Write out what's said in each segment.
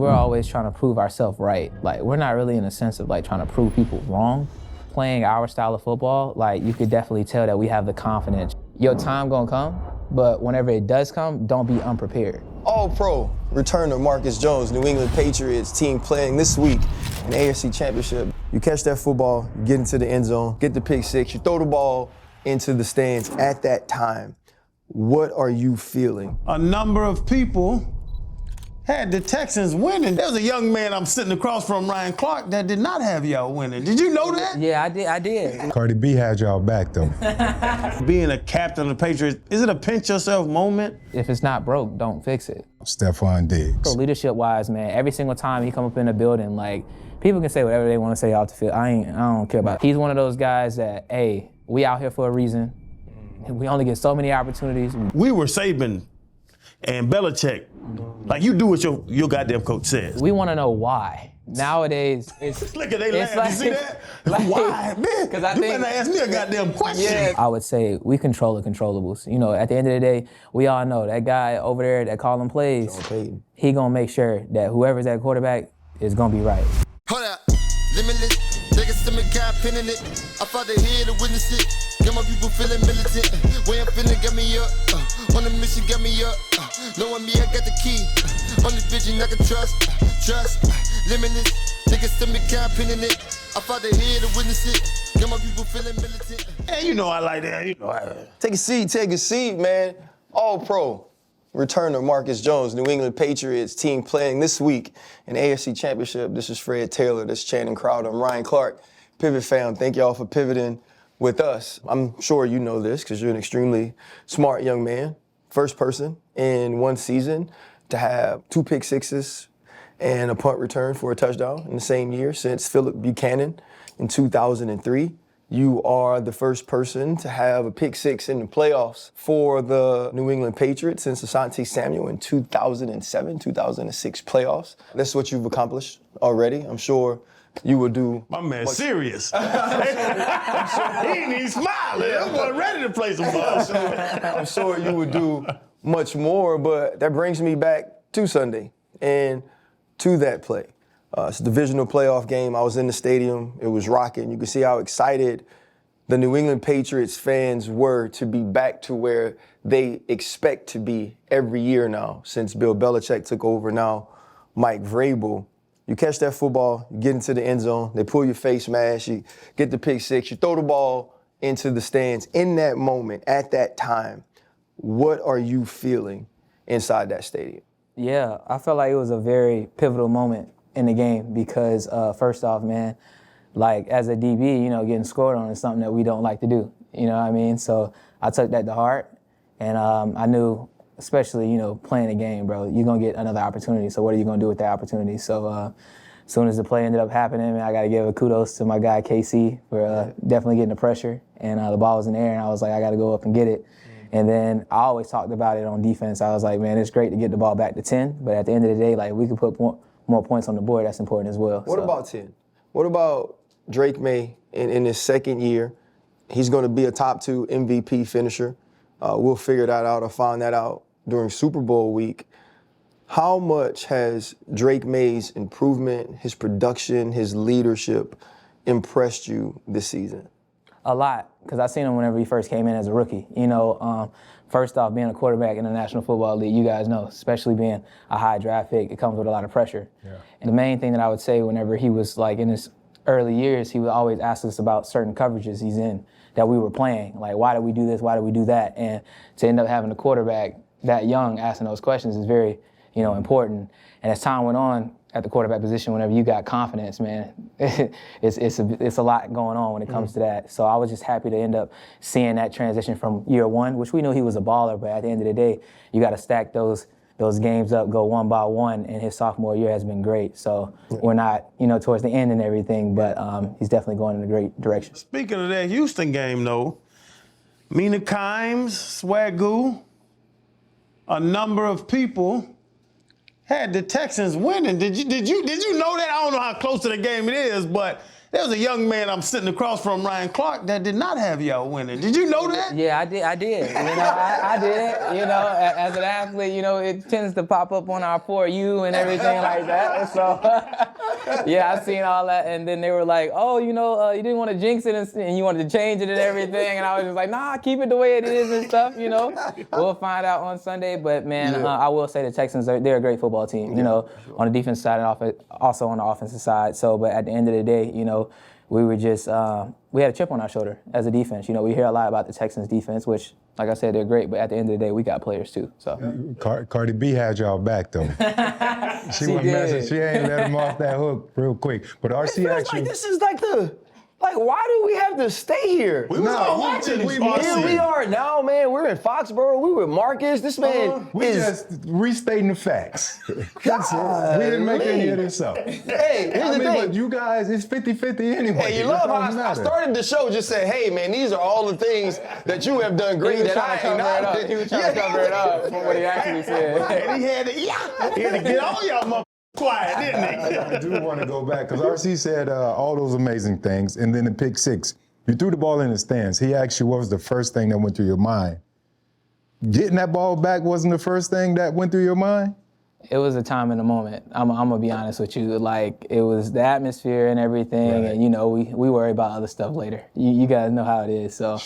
we're always trying to prove ourselves right. Like, we're not really in a sense of like trying to prove people wrong. Playing our style of football, like, you could definitely tell that we have the confidence. Your time gonna come, but whenever it does come, don't be unprepared. All-Pro return to Marcus Jones, New England Patriots team playing this week in the AFC Championship. You catch that football, you get into the end zone, get the pick six, you throw the ball into the stands at that time. What are you feeling? A number of people had the Texans winning. There was a young man I'm sitting across from, Ryan Clark, that did not have y'all winning. Did you know that? Yeah, I did. Cardi B had y'all back, though. Being a captain of the Patriots, is it a pinch yourself moment? If it's not broke, don't fix it. Stefon Diggs. So leadership-wise, man, every single time he come up in the building, like, people can say whatever they want to say off the field. I don't care about it. He's one of those guys that, hey, we out here for a reason. We only get so many opportunities. We were Saban and Belichick. Like, you do what your goddamn coach says. We want to know why. Nowadays, it's Look at they laugh. like, You see that? Like, why, man? Because I you think better ask me a goddamn question. Yeah. I would say we control the controllables. You know, at the end of the day, we all know that guy over there that calling plays, he gonna make sure that whoever's at quarterback is gonna be right. Hold up, limitless. Take a stomach, got pinning it. I fought the head to witness it. Got my people feeling militant. Way I'm feeling got me up. On the mission got me up. Knowing me, I got the key. Only vision I can trust. Limitless. Take a stomach, got pinning it. I fought the head to witness it. Got my people feeling militant. Hey, you know I like that. You know I. Take a seat, man. All-Pro return to Marcus Jones, New England Patriots team playing this week in the AFC Championship. This is Fred Taylor, this Channing Crowder, I'm Ryan Clark. Pivot fam, thank y'all for pivoting with us. I'm sure you know this because you're an extremely smart young man. First person in one season to have 2 pick sixes and a punt return for a touchdown in the same year since Philip Buchanan in 2003. You are the first person to have a pick six in the playoffs for the New England Patriots since Asante Samuel in 2007, 2006 playoffs. That's what you've accomplished already. I'm sure you will do. My man, serious. He ain't even smiling. I'm going ready to play some ball. I'm sure you would do much more, but that brings me back to Sunday and to that play. It's a divisional playoff game. I was in the stadium. It was rocking. You can see how excited the New England Patriots fans were to be back to where they expect to be every year now since Bill Belichick took over. Now Mike Vrabel. You catch that football, you get into the end zone, they pull your face mask, you get the pick six, you throw the ball into the stands. In that moment, at that time, what are you feeling inside that stadium? Yeah, I felt like it was a very pivotal moment in the game because first off, man, like as a DB, you know, getting scored on is something that we don't like to do. You know what I mean? So I took that to heart, and I knew, especially, you know, playing a game, bro, you're going to get another opportunity. So what are you going to do with that opportunity? So as soon as the play ended up happening, man, I got to give a kudos to my guy, KC, for definitely getting the pressure. And the ball was in the air, and I was like, I got to go up and get it. And then I always talked about it on defense. I was like, man, it's great to get the ball back to 10, but at the end of the day, like, we could put more points on the board. That's important as well. What about 10? What about Drake May in his second year? He's going to be a top 2 MVP finisher. We'll figure that out or find that out during Super Bowl week. How much has Drake May's improvement, his production, his leadership impressed you this season? A lot, because I seen him whenever he first came in as a rookie. You know, first off, being a quarterback in the National Football League, you guys know, especially being a high draft pick, it comes with a lot of pressure. Yeah. And the main thing that I would say whenever he was like in his early years, he would always ask us about certain coverages he's in that we were playing. Like, why did we do this? Why did we do that? And to end up having a quarterback that young asking those questions is very, you know, important. And as time went on at the quarterback position, whenever you got confidence, man, it's a lot going on when it comes to that. So I was just happy to end up seeing that transition from year one, which we knew he was a baller, but at the end of the day, you got to stack those games up, go one by one, and his sophomore year has been great. So we're not, you know, towards the end and everything, but he's definitely going in a great direction. Speaking of that Houston game, though, Mina Kimes, Swagoo, a number of people had the Texans winning. Did you know that? I don't know how close to the game it is, but There was a young man I'm sitting across from, Ryan Clark, that did not have y'all winning. Did you know that? Yeah, I did. I did. As an athlete, it tends to pop up on our For You and everything like that. So, yeah, I seen all that. And then they were like, oh, you didn't want to jinx it and you wanted to change it and everything. And I was just like, nah, keep it the way it is and stuff, We'll find out on Sunday. But, man, I will say the Texans, they're a great football team, on the defense side and also on the offensive side. So, but at the end of the day, we were just, we had a chip on our shoulder as a defense. We hear a lot about the Texans defense, which, like I said, they're great, but at the end of the day, we got players too. So Cardi B had y'all back though. She wasn't messing. She ain't let him off that hook real quick. But RC actually. This is why do we have to stay here? We was all watching this. Here we are now, man. We're in Foxborough. We with Marcus. This man We just restating the facts. That's it. We didn't make any of this up. Hey, here's the thing. But you guys, it's 50-50 anyway. Hey, you love how I started the show just saying, hey, man, these are all the things that you have done great that I ain't not. He was trying to cover it up from what he actually said. And he had to get all y'all motherfuckers quiet, didn't he? I do want to go back because RC said all those amazing things, and then the pick six. You threw the ball in the stands. He asked you what was the first thing that went through your mind. Getting that ball back wasn't the first thing that went through your mind? It was a time in the moment. I'm gonna be honest with you. Like, it was the atmosphere and everything, Right. and we worry about other stuff later. You guys know how it is, so.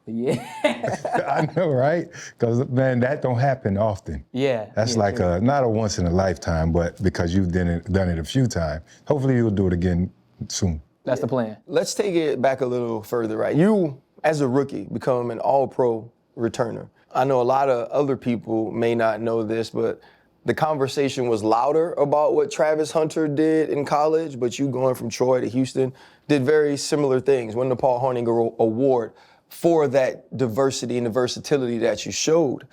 Yeah. I know, right? Because, man, that don't happen often. Yeah. That's yeah, like true. not a once in a lifetime, but because you've done it a few times. Hopefully you'll do it again soon. That's the plan. Let's take it back a little further, right? You, as a rookie, become an all-pro returner. I know a lot of other people may not know this, but the conversation was louder about what Travis Hunter did in college, but you going from Troy to Houston did very similar things. Won the Paul Hornung Award for that diversity and the versatility that you showed.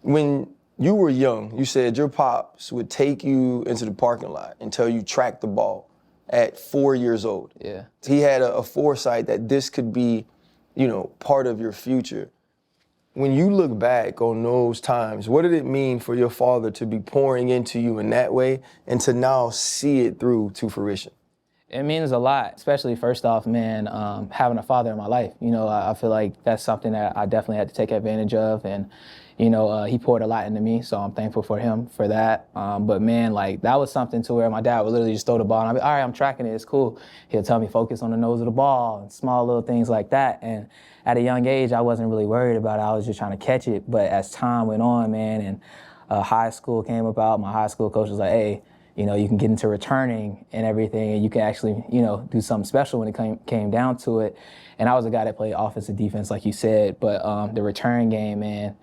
When you were young, you said your pops would take you into the parking lot and tell you track the ball at 4 years old. Yeah. He had a foresight that this could be, part of your future. When you look back on those times, what did it mean for your father to be pouring into you in that way and to now see it through to fruition? It means a lot, especially first off, man, having a father in my life. I feel like that's something that I definitely had to take advantage of. And, he poured a lot into me, so I'm thankful for him for that. But, man, that was something to where my dad would literally just throw the ball. And I'd be, all right, I'm tracking it, it's cool. He'll tell me focus on the nose of the ball and small little ththings like that. And at a young age, I wasn't really worried about it. I was just trying to catch it. But as time went on, man, and high school came about, my high school coach was like, hey, you can get into returning and everything, and you can actually, do something special when it came down to it. And I was a guy that played offensive defense, like you said, but the return game, man,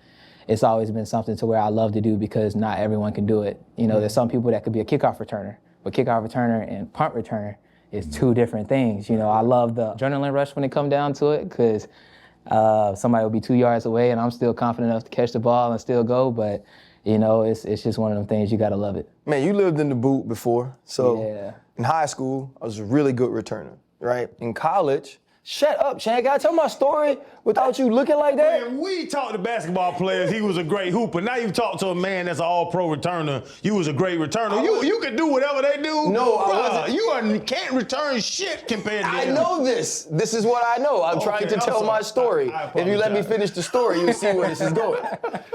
it's always been something to where I love to do because not everyone can do it. There's some people that could be a kickoff returner, but kickoff returner and punt returner is two different things. I love the adrenaline rush when it comes down to it because somebody will be 2 yards away and I'm still confident enough to catch the ball and still go, but it's just one of them things, you gotta love it. Man, you lived in the boot before, so Yeah. in high school, I was a really good returner, right? In college, shut up, Chan, can I tell my story without you looking like that? When we talked to basketball players, he was a great hooper. Now you talk to a man that's an all-pro returner, you was a great returner. You can do whatever they do. No, I Bruh, wasn't. You can't return shit compared to I them. know this. This is what I know. I'm trying to I'm tell my sorry. story. I If you let me apologize. finish the story, you'll see where this is going,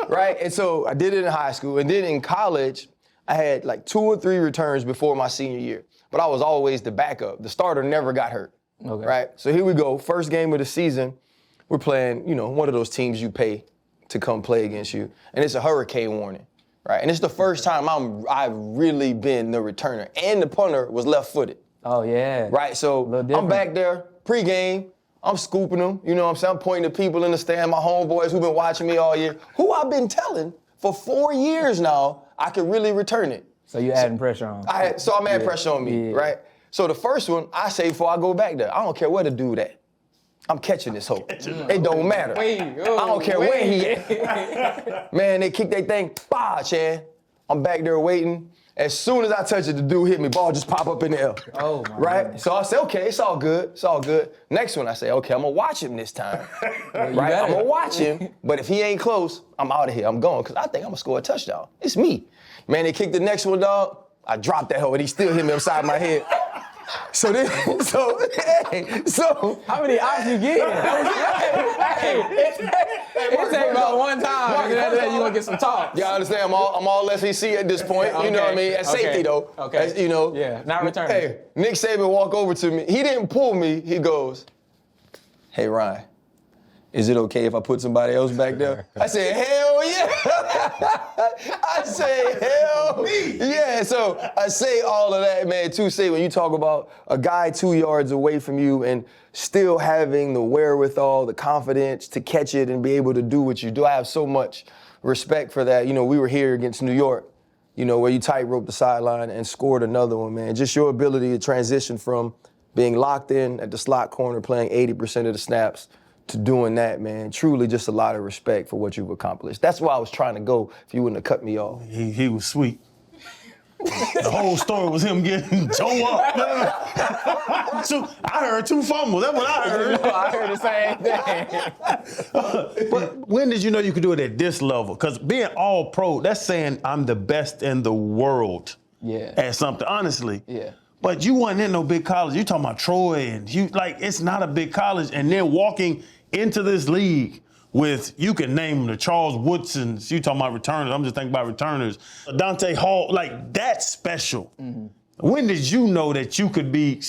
right? And so I did it in high school. And then in college, I had like 2 or 3 returns before my senior year. But I was always the backup. The starter never got hurt. Okay. Right? So here we go. First game of the season. We're playing, one of those teams you pay to come play against you. And it's a hurricane warning. Right? And it's the first time I've really been the returner. And the punter was left-footed. Oh, yeah. Right? So I'm back there, pregame. I'm scooping them. You know what I'm saying? I'm pointing to people in the stand, my homeboys who've been watching me all year, who I've been telling for 4 years now I could really return it. So you adding pressure on. So I'm adding pressure on me, right? So the first one, I say before I go back there, I don't care where the dude at. I'm catching this hoe. It don't matter. I don't care where he at. Man, they kick that thing, bah, Chan. I'm back there waiting. As soon as I touch it, the dude hit me, ball just pop up in the air. Oh, my Right? goodness. So I say, okay, it's all good. It's all good. Next one, I say, okay, I'm gonna watch him this time. Right? I'm gonna watch him, but if he ain't close, I'm out of here. I'm going, because I think I'm gonna score a touchdown. It's me. Man, they kicked the next one, dog. I dropped that hoe, and he still hit me upside my head. So How many ops you getting? It take about one time, and then after that you gonna get some talk. y'all understand? I'm all SEC at this point. You know what I mean? At safety though. Okay. As, you know. Yeah, not returning. Hey, Nick Saban walk over to me. He didn't pull me. He goes, "Hey Ryan, is it okay if I put somebody else back there?" I said, "Hell yeah!" I say, "Hell yeah!" So I say all of that, man. To say when you talk about a guy 2 yards away from you and still having the wherewithal, the confidence to catch it and be able to do what you do, I have so much respect for that. You know, we were here against New York, you know, where you tightrope the sideline and scored another one, man. Just your ability to transition from being locked in at the slot corner, playing 80% of the snaps, to doing that, man. Truly just a lot of respect for what you've accomplished. That's why I was trying to go if you wouldn't have cut me off. He was sweet. The whole story was him getting toe up. I heard 2 fumbles. That's what I heard. I heard the same thing. But when did you know you could do it at this level? Because being all pro, that's saying I'm the best in the world at something, honestly. Yeah. But you wasn't in no big college. You talking about Troy and you it's not a big college. And then walking into this league with, you can name them, the Charles Woodsons, you talking about returners, I'm just thinking about returners, Dante Hall, like that's special. Mm-hmm. When did you know that you could be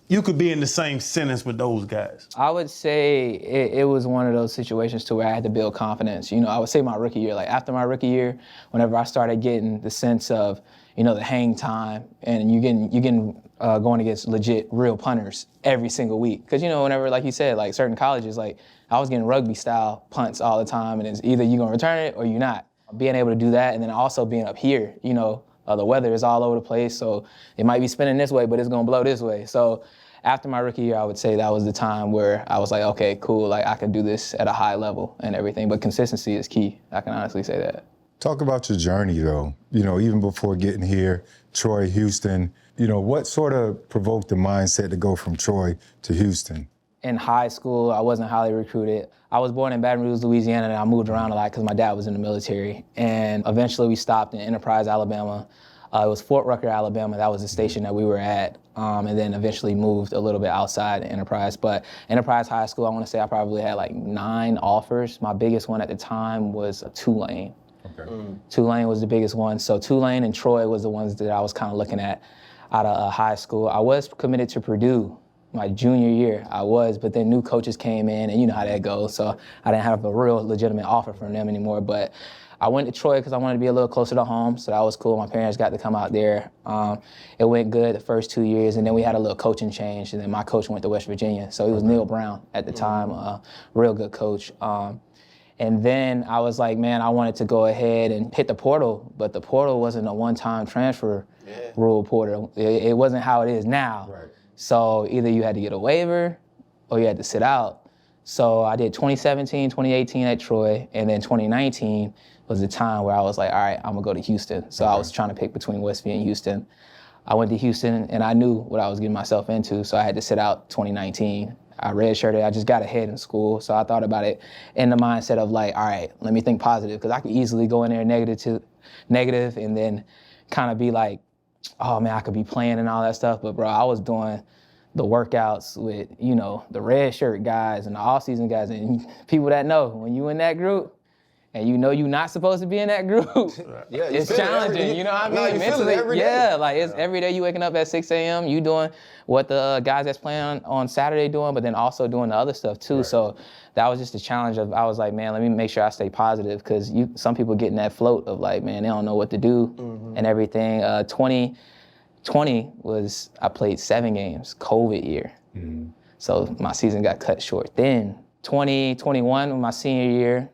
in the same sentence with those guys? I would say it was one of those situations to where I had to build confidence. You know, I would say my rookie year, like after my rookie year, whenever I started getting the sense of, you know, the hang time and you getting going against legit real punters every single week. Because, you know, whenever, like you said, like certain colleges, like I was getting rugby style punts all the time, and it's either you're gonna return it or you're not. Being able to do that, and then also being up here, you know, the weather is all over the place, so it might be spinning this way, but it's gonna blow this way. So after my rookie year, I would say that was the time where I was like, okay, cool, like I can do this at a high level and everything, but consistency is key. I can honestly say that. Talk about your journey, though. You know, even before getting here, Troy, Houston, you know, what sort of provoked the mindset to go from Troy to Houston? In high school, I wasn't highly recruited. I was born in Baton Rouge, Louisiana, and I moved around a lot because my dad was in the military. And eventually we stopped in Enterprise, Alabama. It was Fort Rucker, Alabama. That was the station that we were at. And then eventually moved a little bit outside Enterprise. But Enterprise High School, I want to say I probably had like 9 offers. My biggest one at the time was Tulane. Okay. Tulane was the biggest one. So Tulane and Troy was the ones that I was kind of looking at out of high school. I was committed to Purdue my junior year. I was, but then new coaches came in, and you know how that goes. So I didn't have a real legitimate offer from them anymore. But I went to Troy because I wanted to be a little closer to home, so that was cool. My parents got to come out there. It went good the first 2 years, and then we had a little coaching change, and then my coach went to West Virginia. So he was Neil Brown at the time, real good coach. And then I was like, man, I wanted to go ahead and hit the portal, but the portal wasn't a one-time transfer rule portal. It wasn't how it is now. Right. So either you had to get a waiver or you had to sit out. So I did 2017, 2018 at Troy, and then 2019 was the time where I was like, all right, I'm gonna go to Houston. So I was trying to pick between Westview and Houston. I went to Houston and I knew what I was getting myself into, so I had to sit out 2019. I redshirted, I just got ahead in school, so I thought about it in the mindset of like, all right, let me think positive, because I could easily go in there negative and then kind of be like, oh man, I could be playing and all that stuff, but bro, I was doing the workouts with, you know, the red shirt guys and the off-season guys, and people that know, when you in that group, and you know you're not supposed to be in that group, it's challenging, you know what I mean? Mentally, like it's every day you waking up at 6 a.m., you doing what the guys that's playing on Saturday doing, but then also doing the other stuff too. Right. So that was just a challenge of, I was like, man, let me make sure I stay positive, because some people get in that float of like, man, they don't know what to do and everything. 2020 was, I played 7 games, COVID year. So my season got cut short. Then 2021, my senior year,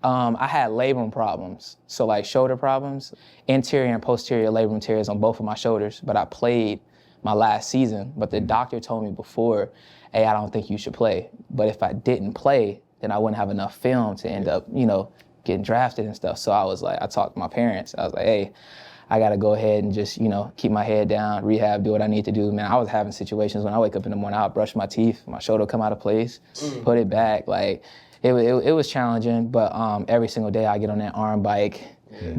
I had labrum problems. So like shoulder problems, anterior and posterior labrum tears on both of my shoulders, but I played my last season, but the doctor told me before, hey, I don't think you should play. But if I didn't play, then I wouldn't have enough film to end up, you know, getting drafted and stuff. So I was like, I talked to my parents. I was like, hey, I gotta go ahead and just, you know, keep my head down, rehab, do what I need to do. Man, I was having situations when I wake up in the morning, I'll brush my teeth, my shoulder would come out of place, put it back. Like, it was challenging, but every single day I get on that arm bike,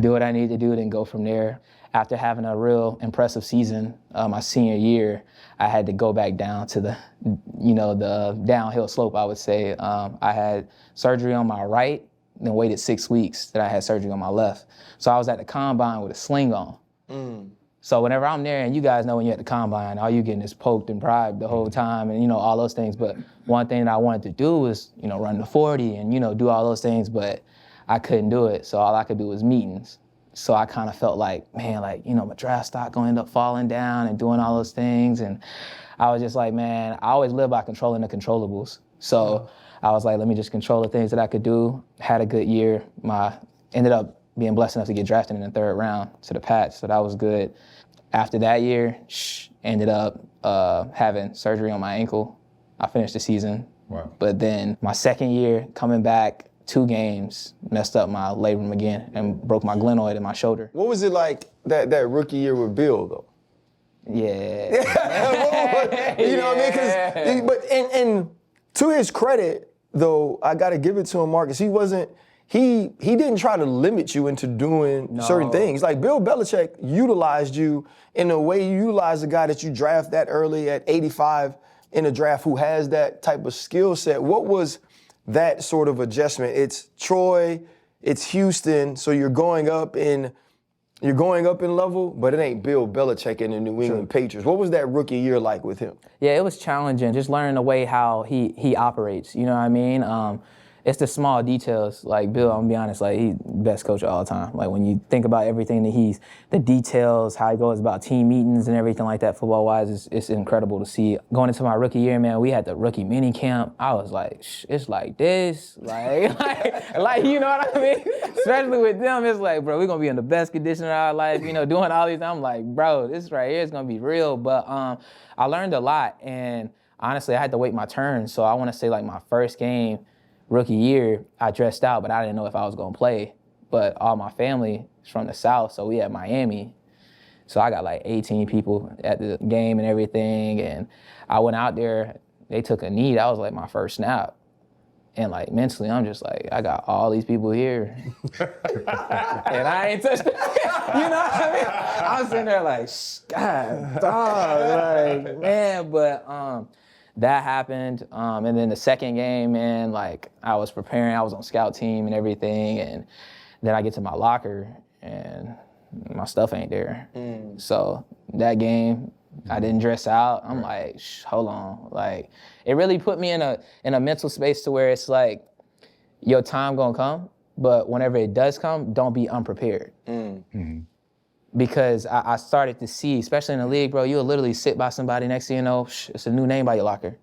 do what I need to do, then go from there. after having a real impressive season my senior year, I had to go back down to the downhill slope, I would say. I had surgery on my right, then waited 6 weeks, then I had surgery on my left. So I was at the combine with a sling on. So whenever I'm there, and you guys know when you're at the combine, all you getting is poked and bribed the whole time and, all those things. But one thing that I wanted to do was, run the 40 and, do all those things, but I couldn't do it. So all I could do was meetings. So I kind of felt like, man, my draft stock gonna end up falling down and doing all those things. And I was just like, man, I always live by controlling the controllables. So I was like, let me just control the things that I could do. Had a good year. Ended up being blessed enough to get drafted in the 3rd round to the Pats, so that was good. After that year, ended up having surgery on my ankle. I finished the season. Wow. But then my 2nd year, coming back, 2 games, messed up my labrum again and broke my glenoid in my shoulder. What was it like that rookie year with Bill, though? Yeah. You know what I mean? But and to his credit, though, I got to give it to him, Marcus. He didn't try to limit you into doing certain things. Like Bill Belichick utilized you in a way you utilized a guy that you draft that early at 85 in a draft who has that type of skill set. What was that sort of adjustment? It's Troy, it's Houston, so you're going up in level, but it ain't Bill Belichick in the New England Patriots. What was that rookie year like with him? Yeah, it was challenging, just learning the way how he operates, you know what I mean? It's the small details. Like Bill, I'm gonna be honest, like he's the best coach of all time. Like when you think about everything that the details, how he goes about team meetings and everything like that, football-wise, it's incredible to see. Going into my rookie year, man, we had the rookie mini camp. I was like, it's like this, like you know what I mean? Especially with them, it's like, bro, we're gonna be in the best condition of our life, doing all these. I'm like, bro, this right here is gonna be real. But I learned a lot, and honestly, I had to wait my turn. So I want to say like my first game, rookie year, I dressed out, but I didn't know if I was gonna play. But all my family is from the South, so we at Miami. So I got like 18 people at the game and everything, and I went out there, they took a knee, that was like my first snap. And like mentally, I'm just like, I got all these people here. And I ain't touched it. You know what I mean? I was sitting there like, God, dog, like, man, but that happened, and then the second game, man, like I was preparing, I was on scout team and everything, and then I get to my locker and my stuff ain't there. So that game, I didn't dress out. I'm like, hold on, like it really put me in a mental space to where it's like, your time gonna come, but whenever it does come, don't be unprepared. Because I started to see, especially in the league, bro, you'll literally sit by somebody, next thing you know, it's a new name by your locker.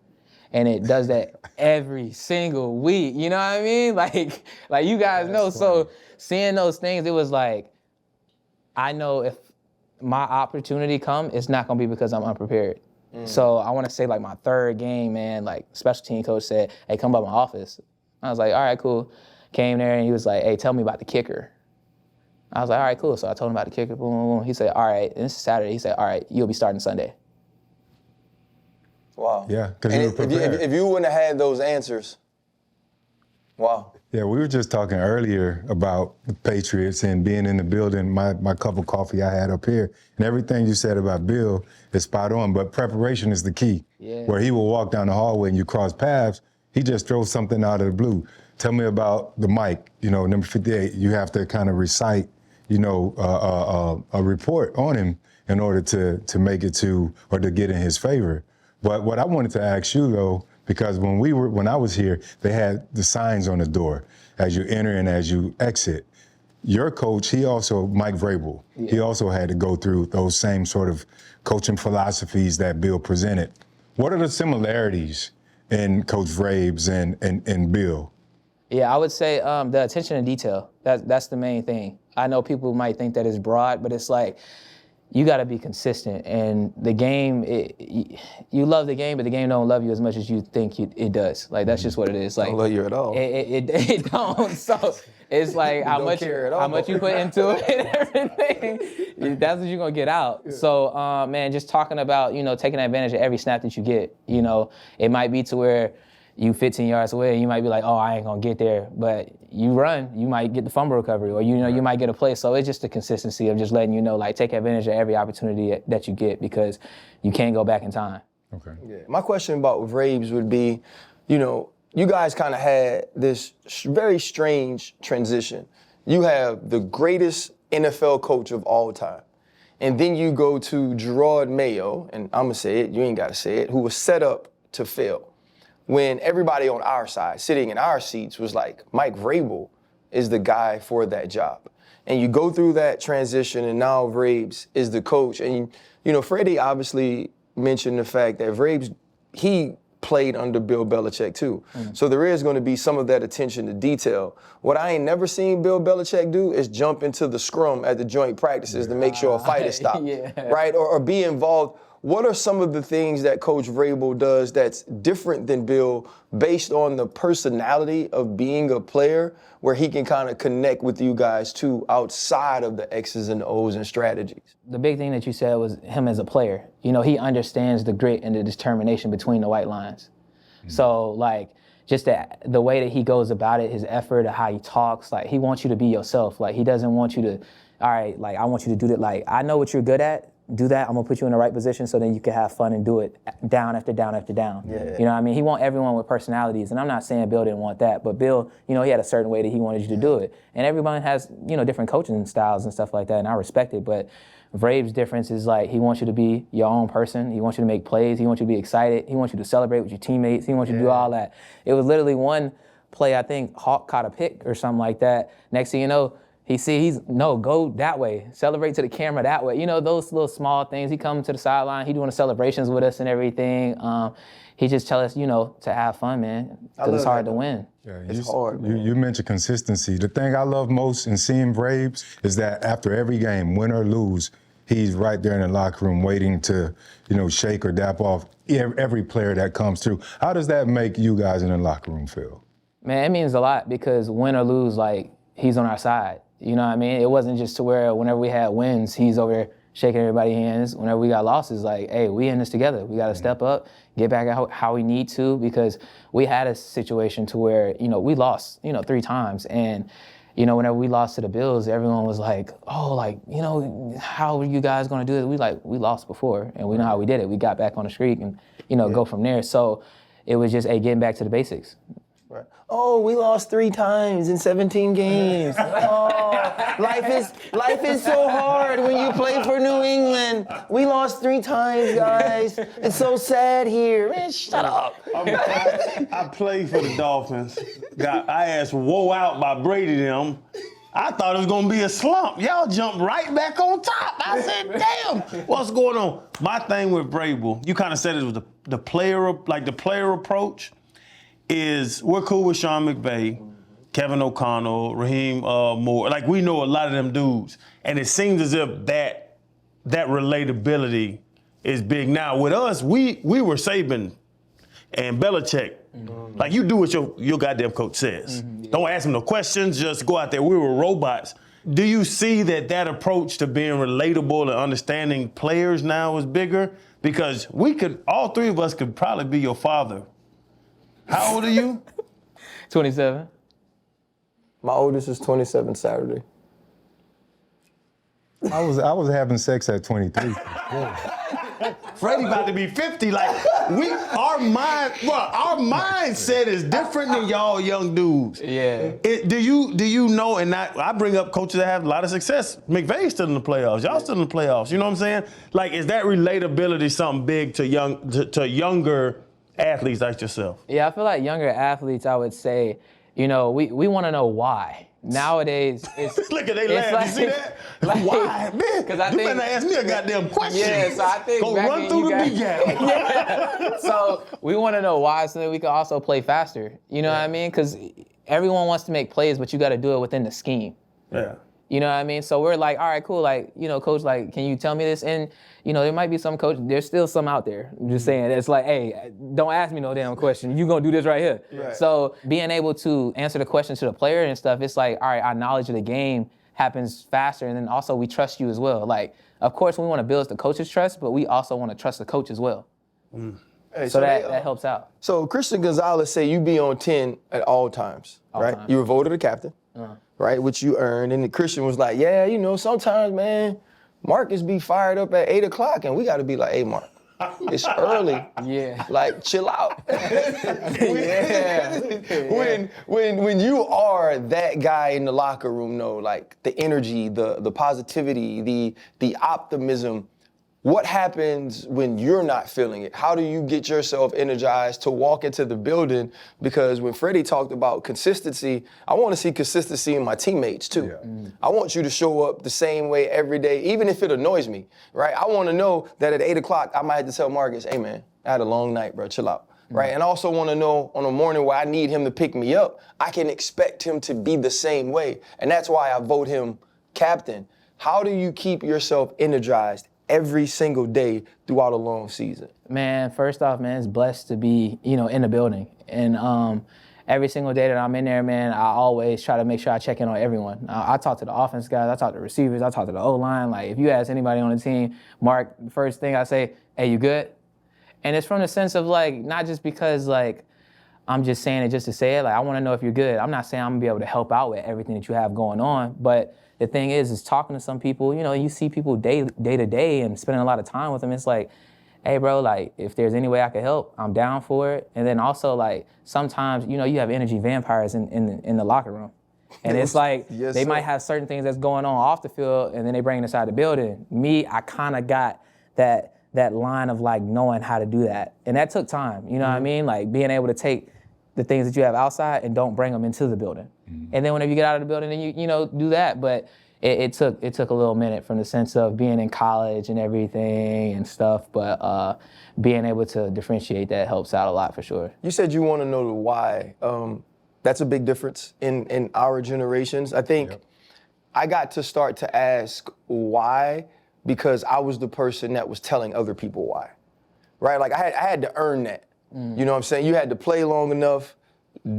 And it does that every single week, you know what I mean? Like you guys know, so seeing those things, it was like, I know if my opportunity come, it's not gonna be because I'm unprepared. So I wanna say like my 3rd game, man, like special team coach said, hey, come by my office. I was like, all right, cool. Came there and he was like, hey, tell me about the kicker. I was like, all right, cool. So I told him about the kicker, boom, boom, boom. He said, all right, and this is Saturday. He said, all right, you'll be starting Sunday. Wow. Yeah, because you were prepared. If you wouldn't have had those answers, wow. Yeah, we were just talking earlier about the Patriots and being in the building, my cup of coffee I had up here, and everything you said about Bill is spot on, but preparation is the key. Yeah. Where he will walk down the hallway and you cross paths, he just throws something out of the blue. Tell me about the mic, number 58. You have to kind of recite, a report on him in order to make it to, or to get in his favor. But what I wanted to ask you though, because when I was here, they had the signs on the door as you enter and as you exit. Your coach, Mike Vrabel, he also had to go through those same sort of coaching philosophies that Bill presented. What are the similarities in Coach Vrabes and Bill? Yeah, I would say the attention to detail. That's the main thing. I know people might think that it's broad, but it's like, you got to be consistent. And the game, you love the game, but the game don't love you as much as you think it does. Like, that's just what it is. Like, Don't love you at all. It don't. So it's like how much you put into it and everything, that's what you're going to get out. Yeah. So, man, just talking about, taking advantage of every snap that you get. It might be to where you 15 yards away, and you might be like, oh, I ain't gonna get there. But you run, you might get the fumble recovery, or you might get a play. So it's just the consistency of just letting you know, like, take advantage of every opportunity that you get, because you can't go back in time. Okay. Yeah. My question about Vrabes would be, you guys kind of had this very strange transition. You have the greatest NFL coach of all time. And then you go to Gerard Mayo, and I'm going to say it, you ain't got to say it, who was set up to fail. When everybody on our side, sitting in our seats, was like, Mike Vrabel is the guy for that job. And you go through that transition, and now Vrabes is the coach. And, Freddie obviously mentioned the fact that Vrabes, he played under Bill Belichick too. So there is going to be some of that attention to detail. What I ain't never seen Bill Belichick do is jump into the scrum at the joint practices to make sure a fight is stopped, right? Or be involved. What are some of the things that Coach Vrabel does that's different than Bill based on the personality of being a player, where he can kind of connect with you guys too outside of the X's and O's and strategies? The big thing that you said was him as a player. He understands the grit and the determination between the white lines. So, like, just the way that he goes about it, his effort, how he talks, like, he wants you to be yourself. Like, he doesn't want you to, all right, like, I want you to do that. Like, I know what you're good at. Do that. I'm gonna put you in the right position so then you can have fun and do it down after down after down. Yeah. You know what I mean? He want everyone with personalities, and I'm not saying Bill didn't want that, but Bill, he had a certain way that he wanted you to do it. And everyone has, different coaching styles and stuff like that, and I respect it. But Vrabes' difference is, like, he wants you to be your own person. He wants you to make plays. He wants you to be excited. He wants you to celebrate with your teammates. He wants you to do all that. It was literally one play, I think Hawk caught a pick or something like that. Next thing you know, go that way. Celebrate to the camera that way. Those little small things. He comes to the sideline. He doing the celebrations with us and everything. He just tell us, to have fun, man, because it's hard to win. Yeah, It's hard, man. You mentioned consistency. The thing I love most in seeing Vrabes is that after every game, win or lose, he's right there in the locker room waiting to, shake or dap off every player that comes through. How does that make you guys in the locker room feel? Man, it means a lot, because win or lose, like, he's on our side. You know what I mean? It wasn't just to where whenever we had wins, he's over there shaking everybody's hands. Whenever we got losses, like, hey, we in this together. We got to step up, get back how we need to, because we had a situation to where, we lost, 3 times. And, whenever we lost to the Bills, everyone was like, oh, like, how are you guys going to do this? We lost before, and we know how we did it. We got back on the streak and, go from there. So it was just, getting back to the basics. Right. Oh, we lost 3 times in 17 games. Oh, life is so hard when you play for New England. We lost 3 times, guys. It's so sad here. Man, shut up. I played for the Dolphins. Got I ass wore out by Brady them. I thought it was gonna be a slump. Y'all jumped right back on top. I said, damn, what's going on? My thing with Vrabel, you kind of said it was the player approach. Is we're cool with Sean McVay, Kevin O'Connell, Raheem Moore. Like, we know a lot of them dudes. And it seems as if that relatability is big. Now, with us, we were Saban and Belichick. Like, you do what your goddamn coach says. Don't ask him no questions, just go out there. We were robots. Do you see that approach to being relatable and understanding players now is bigger? Because all 3 of us could probably be your father. How old are you? 27. My oldest is 27 Saturday. I was having sex at 23. Freddie about to be 50. Like, our mindset is different than y'all young dudes. Yeah. Do you know? And I bring up coaches that have a lot of success. McVay's still in the playoffs. Y'all still in the playoffs. You know what I'm saying? Like, is that relatability something big to younger athletes like yourself? Yeah, I feel like younger athletes, I would say, we want to know why. Nowadays, it's look at they laugh. like, you see that? Like, why, man? Because I you think, better ask me a goddamn question. Yeah, so I think go back run then through you the guys- big gap. Yeah. So we want to know why, so that we can also play faster. You know what I mean? Because everyone wants to make plays, but you got to do it within the scheme. Yeah. You know what I mean? So we're like, all right, cool. Like, coach, like, can you tell me this? And, there might be some coach, there's still some out there. I'm just saying, it's like, hey, don't ask me no damn question. You gonna do this right here. Right. So being able to answer the questions to the player and stuff, it's like, all right, our knowledge of the game happens faster. And then also we trust you as well. Like, of course, we want to build the coach's trust, but we also want to trust the coach as well. Hey, So they, that helps out. So Christian Gonzalez say you be on 10 at all times, right? times. You were voted a captain, right? Which you earned. And the Christian was like, yeah, you know, sometimes, man, Marcus be fired up at 8 o'clock and we got to be like, hey, Mark, it's early. Yeah. Like, chill out. Yeah. When you are that guy in the locker room, though, like the energy, the positivity, the optimism, what happens when you're not feeling it? How do you get yourself energized to walk into the building? Because when Freddie talked about consistency, I want to see consistency in my teammates too. Yeah. I want you to show up the same way every day, even if it annoys me, right? I want to know that at 8 o'clock, I might have to tell Marcus, hey man, I had a long night, bro, chill out. Right, and I also want to know on a morning where I need him to pick me up, I can expect him to be the same way. And that's why I vote him captain. How do you keep yourself energized every single day throughout a long season? Man, first off, man, it's blessed to be, in the building. And every single day that I'm in there, man, I always try to make sure I check in on everyone. I talk to the offense guys, I talk to receivers, I talk to the O-line. Like, if you ask anybody on the team, Mark, the first thing I say, hey, you good? And it's from the sense of, like, not just because, like, I'm just saying it just to say it. Like, I want to know if you're good. I'm not saying I'm going to be able to help out with everything that you have going on, but the thing is talking to some people, you see people day to day and spending a lot of time with them. It's like, hey, bro, like, if there's any way I can help, I'm down for it. And then also, like, sometimes, you have energy vampires in the locker room. And it's like, Yes, they sir. might have certain things that's going on off the field, and then they bring it inside the building. Me, I kind of got that line of, like, knowing how to do that. And that took time, you know what I mean? Like, being able to take the things that you have outside and don't bring them into the building. And then whenever you get out of the building, then you do that. But it took a little minute from the sense of being in college and everything and stuff. But being able to differentiate that helps out a lot for sure. You said you want to know the why. That's a big difference in our generations. I think I got to start to ask why because I was the person that was telling other people why, right? Like I had to earn that. You know what I'm saying? You had to play long enough,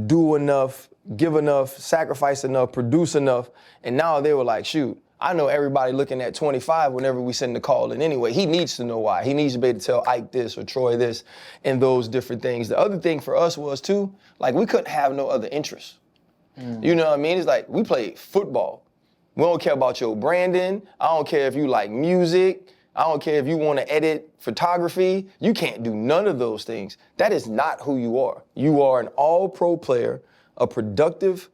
do enough, give enough, sacrifice enough, produce enough. And now they were like, shoot, I know everybody looking at 25 whenever we send the call in anyway. He needs to know why. He needs to be able to tell Ike this or Troy this and those different things. The other thing for us was too, like we couldn't have no other interests. You know what I mean? It's like we played football. We don't care about your branding. I don't care if you like music. I don't care if you want to edit photography. You can't do none of those things. That is not who you are. You are an all-pro player, a productive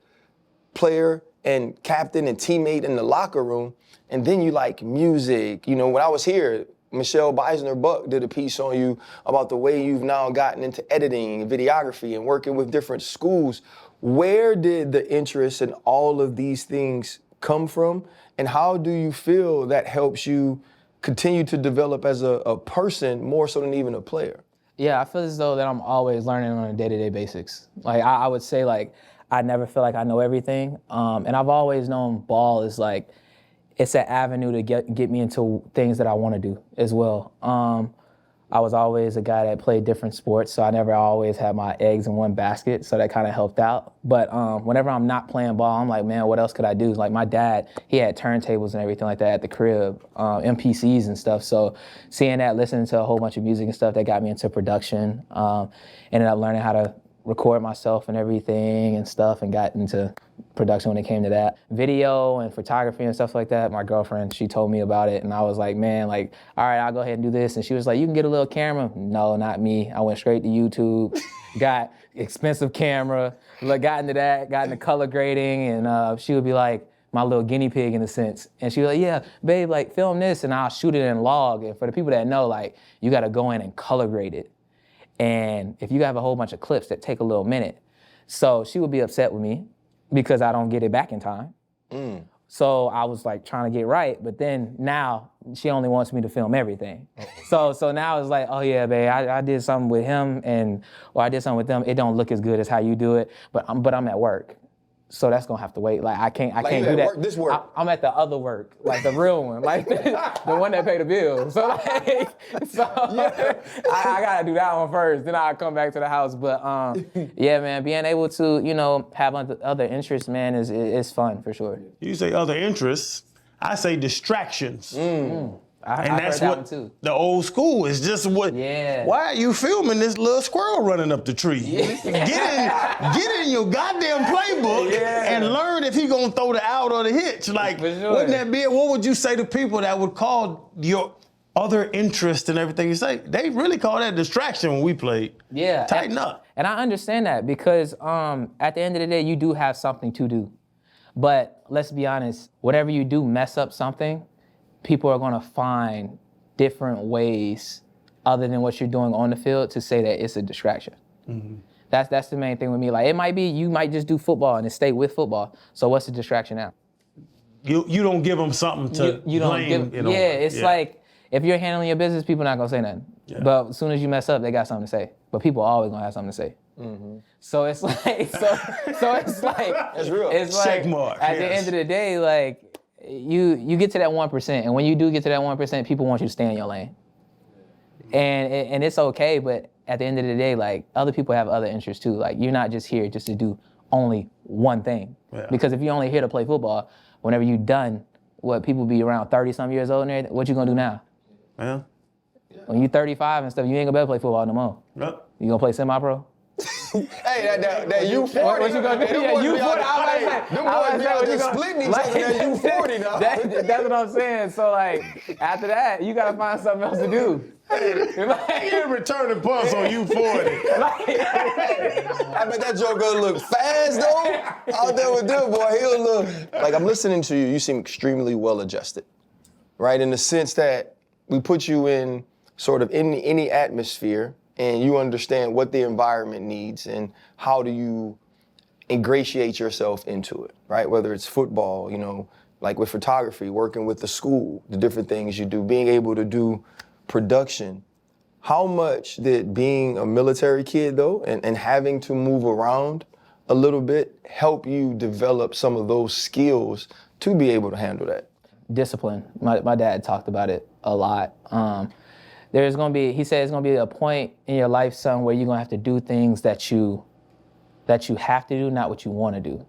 player and captain and teammate in the locker room. And then you like music. When I was here, Michelle Beisner-Buck did a piece on you about the way you've now gotten into editing and videography and working with different schools. Where did the interest in all of these things come from? And how do you feel that helps you continue to develop as a person more so than even a player? Yeah, I feel as though that I'm always learning on a day-to-day basis. Like, I would say, like, I never feel like I know everything. And I've always known ball is, like, it's an avenue to get me into things that I want to do as well. I was always a guy that played different sports, so I never always had my eggs in one basket, so that kind of helped out. But whenever I'm not playing ball, I'm like, man, what else could I do? Like my dad, he had turntables and everything like that at the crib, MPCs and stuff. So seeing that, listening to a whole bunch of music and stuff, that got me into production. Ended up learning how to record myself and everything and stuff, and got into production when it came to that. Video and photography and stuff like that, my girlfriend, she told me about it, and I was like, man, like, all right, I'll go ahead and do this. And she was like, you can get a little camera. No, not me. I went straight to YouTube, got expensive camera, got into that, got into color grading, and she would be like my little guinea pig in a sense. And she was like, yeah, babe, like, film this, and I'll shoot it in log. And for the people that know, like, you gotta go in and color grade it. And if you have a whole bunch of clips that take a little minute. So she would be upset with me because I don't get it back in time. So I was like trying to get right, but then now she only wants me to film everything. So now it's like, oh yeah, babe, I did something with him or I did something with them. It don't look as good as how you do it, but I'm at work. So that's gonna have to wait. Like I can't do that. This work. I'm at the other work, like the real one, like the one that pay the bills. So I gotta do that one first. Then I'll come back to the house. But yeah, man, being able to have other interests, man, is fun for sure. You say other interests. I say distractions. I've And that's heard that what one too. the old school is just what. Yeah. Why are you filming this little squirrel running up the tree? Get in your goddamn playbook and learn if he gonna throw the out or the hitch. Like, For sure. wouldn't that be it? What would you say to people that would call your other interest and everything you say? They really call that distraction when we played. Yeah. Tighten up. And I understand that because at the end of the day, you do have something to do. But let's be honest, whatever you do mess up something, people are gonna find different ways other than what you're doing on the field to say that it's a distraction. Mm-hmm. That's the main thing with me. Like, it might be you might just do football and stay with football. So what's the distraction now? You don't give them something to You don't blame. give. It's like if you're handling your business, people not gonna say nothing. Yeah. But as soon as you mess up, they got something to say. But people are always gonna have something to say. Mm-hmm. So it's like, so it's like, That's real. It's like Check mark, at the end of the day, like you get to that 1%, and when you do get to that 1%, people want you to stay in your lane. And it's okay, but at the end of the day, like other people have other interests too. Like you're not just here just to do only one thing. Yeah. Because if you're only here to play football, whenever you're done, what people be around 30-some years old and everything, what you gonna do now? Yeah. When you 35 and stuff, you ain't gonna be able to play football no more. Yep. You gonna play semi-pro? Hey, that U40. What you gonna do? Them Yeah, boys be U40. out- I hey, them was boys be out there splitting each other that U40 now. That's what I'm saying. So like after that, you gotta find something else to do. He ain't returning punts on U40. I bet that joke gonna look fast though. Out there with them, boy, he'll look. Like, I'm listening to you. You seem extremely well adjusted, right? In the sense that we put you in sort of any atmosphere, and you understand what the environment needs and how do you ingratiate yourself into it, right? Whether it's football, you know, like with photography, working with the school, the different things you do, being able to do production. How much did being a military kid though, and having to move around a little bit help you develop some of those skills to be able to handle that? Discipline. My dad talked about it a lot. There's gonna be, he said, it's gonna be a point in your life, son, where you're gonna have to do things that you have to do, not what you want to do.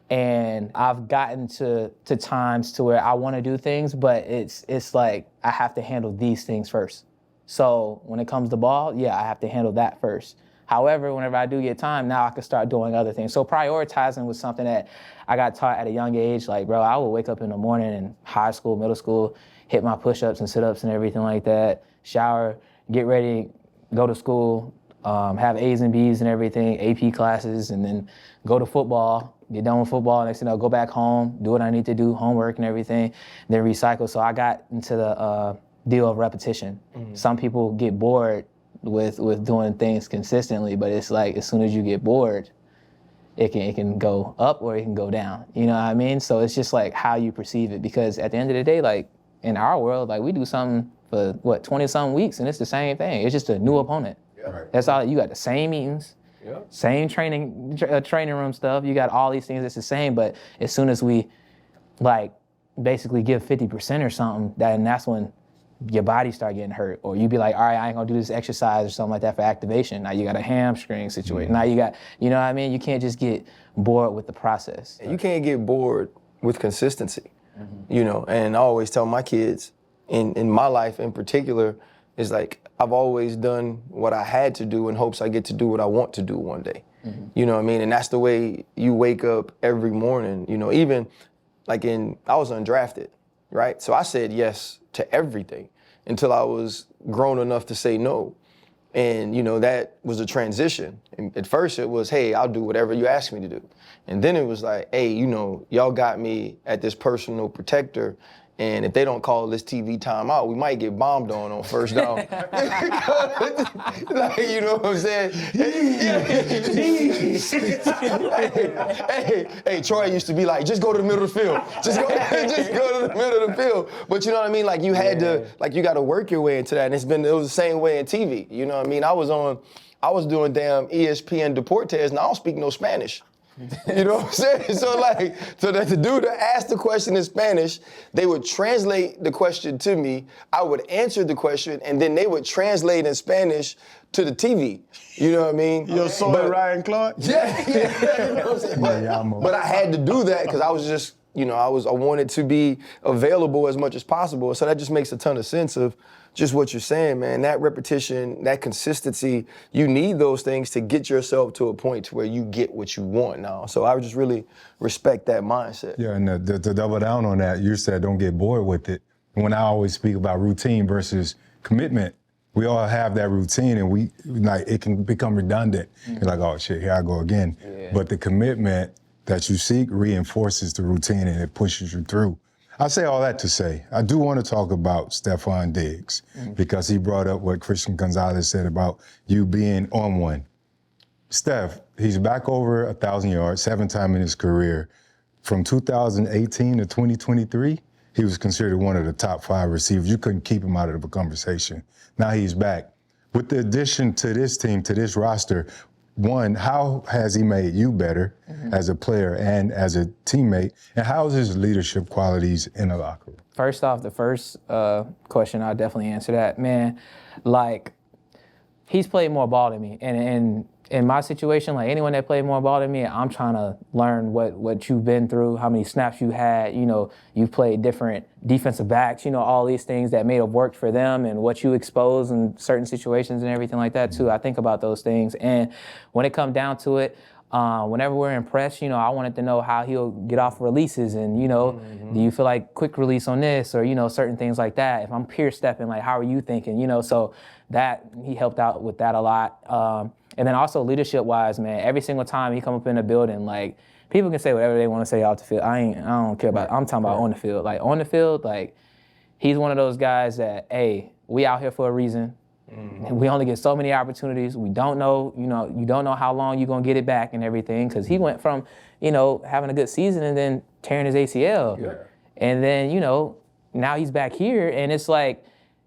And I've gotten to times to where I want to do things, but it's like I have to handle these things first. So when it comes to ball, yeah, I have to handle that first. However, whenever I do get time, now I can start doing other things. So prioritizing was something that I got taught at a young age. Like, bro, I would wake up in the morning in high school, middle school, hit my push-ups and sit-ups and everything like that, shower, get ready, go to school, have A's and B's and everything, AP classes, and then go to football, get done with football, next thing I'll go back home, do what I need to do, homework and everything, then recycle. So I got into the deal of repetition. Mm-hmm. Some people get bored with doing things consistently, but it's like as soon as you get bored, it can go up or it can go down. You know what I mean? So it's just like how you perceive it, because at the end of the day, like in our world, like we do something for 20-something weeks and it's the same thing. It's just a new opponent. Yeah, right. That's all. You got the same meetings, same training room stuff. You got all these things that's the same, but as soon as we like basically give 50% or something, that's when your body start getting hurt, or you be like, all right, I ain't gonna do this exercise or something like that for activation. Now you got a hamstring situation. Mm-hmm. Now you got, you know what I mean? You can't just get bored with the process. You can't get bored with consistency, you know, and I always tell my kids, in my life in particular, is like, I've always done what I had to do in hopes I get to do what I want to do one day. Mm-hmm. You know what I mean? And that's the way you wake up every morning, you know, even like I was undrafted, right? So I said yes to everything until I was grown enough to say no. And, you know, that was a transition. And at first it was, hey, I'll do whatever you ask me to do. And then it was like, hey, you know, y'all got me at this personal protector, and if they don't call this TV timeout, we might get bombed on first down. Like, you know what I'm saying? Hey, Troy used to be like, just go to the middle of the field. Just go to the middle of the field. But you know what I mean? Like you had to, like you got to work your way into that. And it was the same way in TV. You know what I mean? I was doing damn ESPN Deportes, and I don't speak no Spanish. You know what I'm saying? So that the dude that asked the question in Spanish, they would translate the question to me, I would answer the question, and then they would translate in Spanish to the TV. You know what I mean? Your son Ryan Clark? Yeah. You know what I'm saying? But I had to do that because I was just I wanted to be available as much as possible. So that just makes a ton of sense of just what you're saying, man. That repetition, that consistency, you need those things to get yourself to a point to where you get what you want now. So I just really respect that mindset. Yeah, and to double down on that, you said don't get bored with it. When I always speak about routine versus commitment, we all have that routine, and it can become redundant. You're like, oh shit, here I go again. Yeah. But the commitment that you seek reinforces the routine and it pushes you through. I say all that to say, I do want to talk about Stefon Diggs because he brought up what Christian Gonzalez said about you being on one. Steph, he's back over 1,000 yards, 7th time in his career. From 2018 to 2023, he was considered one of the top 5 receivers. You couldn't keep him out of the conversation. Now he's back. With the addition to this team, to this roster, one, how has he made you better as a player and as a teammate? And how's his leadership qualities in the locker room? First off, the first question, I'll definitely answer that. Man, he's played more ball than me. And in my situation, anyone that played more ball than me, I'm trying to learn what you've been through, how many snaps you had. You've played different defensive backs, all these things that may have worked for them and what you expose in certain situations and everything like that too. I think about those things. And when it comes down to it, whenever we're impressed, I wanted to know how he'll get off releases and, do you feel like quick release on this or, certain things like that. If I'm peer stepping, how are you thinking, so that he helped out with that a lot. And then also leadership-wise, man, every single time he come up in the building, people can say whatever they want to say off the field. I don't care about it. I'm talking about on the field. On the field, he's one of those guys that, hey, we out here for a reason. We only get so many opportunities. We don't know, you don't know how long you're going to get it back and everything. Because he went from, having a good season and then tearing his ACL. Yeah. And then, now he's back here and it's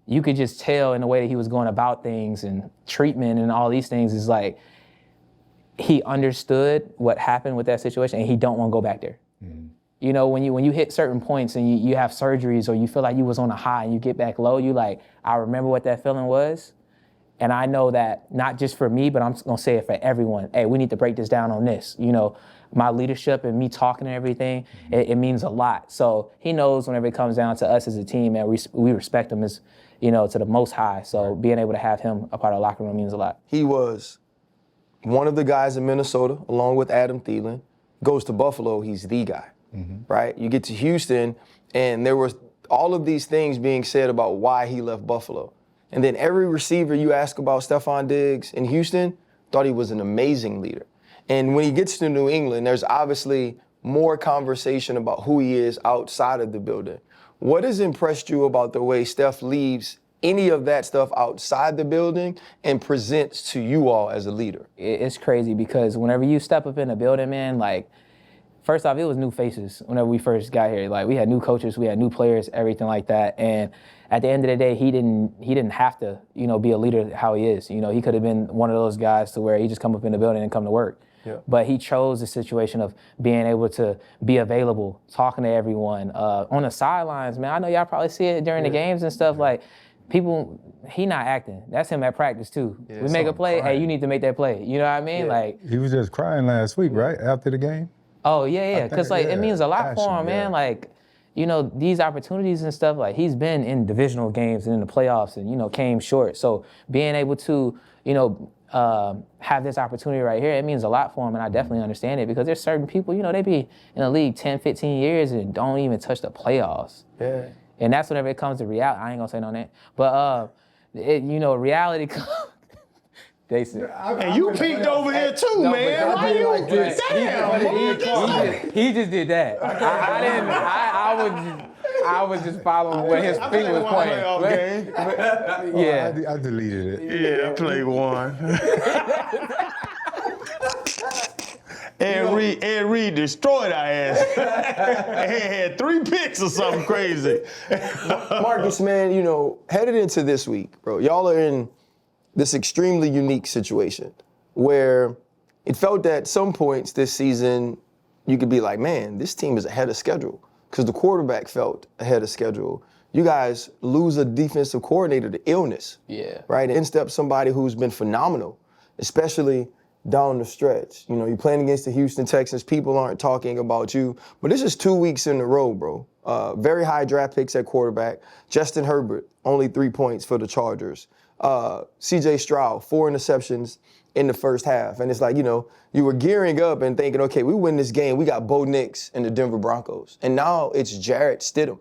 you could just tell in the way that he was going about things and treatment and all these things is he understood what happened with that situation and he don't want to go back there. When you hit certain points and you have surgeries or you feel like you was on a high and you get back low, I remember what that feeling was. And I know that not just for me, but I'm going to say it for everyone. Hey, we need to break this down on this. My leadership and me talking and everything, it means a lot. So he knows whenever it comes down to us as a team, and we respect him as, to the most high. So being able to have him a part of the locker room means a lot. He was one of the guys in Minnesota, along with Adam Thielen. Goes to Buffalo, he's the guy, right? You get to Houston, and there was all of these things being said about why he left Buffalo. And then every receiver you ask about Stefon Diggs in Houston thought he was an amazing leader. And when he gets to New England, there's obviously more conversation about who he is outside of the building. What has impressed you about the way Steph leaves any of that stuff outside the building and presents to you all as a leader? It's crazy because whenever you step up in a building, man, first off, it was new faces whenever we first got here. We had new coaches, we had new players, everything like that. And at the end of the day, he didn't have to, be a leader how he is. He could have been one of those guys to where he just come up in the building and come to work. Yeah. But he chose the situation of being able to be available, talking to everyone. On the sidelines, man, I know y'all probably see it during the games and stuff. People, he not acting. That's him at practice too. Yeah, we make a play, hey, you need to make that play. You know what I mean? Yeah. He was just crying last week, right? After the game? Oh, yeah. Because it means a lot for him, man. These opportunities and stuff, he's been in divisional games and in the playoffs and, came short. So being able to, have this opportunity right here, it means a lot for him, and I definitely understand it because there's certain people, they be in the league 10, 15 years and don't even touch the playoffs. Yeah. And that's whenever it comes to reality. I ain't gonna say no name. But, reality comes. They said. And you peeked over here too, man. Why you like this? Damn, he just did that. I didn't. I was just following where his finger was pointing. Yeah, I deleted it. Yeah, I played one. Ed Reed destroyed our ass. He had 3 picks or something crazy. Marcus, man, headed into this week, bro, y'all are in this extremely unique situation where it felt at some points this season you could be like, man, this team is ahead of schedule because the quarterback felt ahead of schedule. You guys lose a defensive coordinator to illness, right? And in steps somebody who's been phenomenal, especially down the stretch. You know, you're playing against the Houston Texans. People aren't talking about you. But this is 2 weeks in a row, bro. Very high draft picks at quarterback. Justin Herbert, only 3 points for the Chargers. C.J. Stroud, 4 interceptions in the first half. And it's like, you know, you were gearing up and thinking, okay, we win this game. We got Bo Nix and the Denver Broncos. And now it's Jarrett Stidham.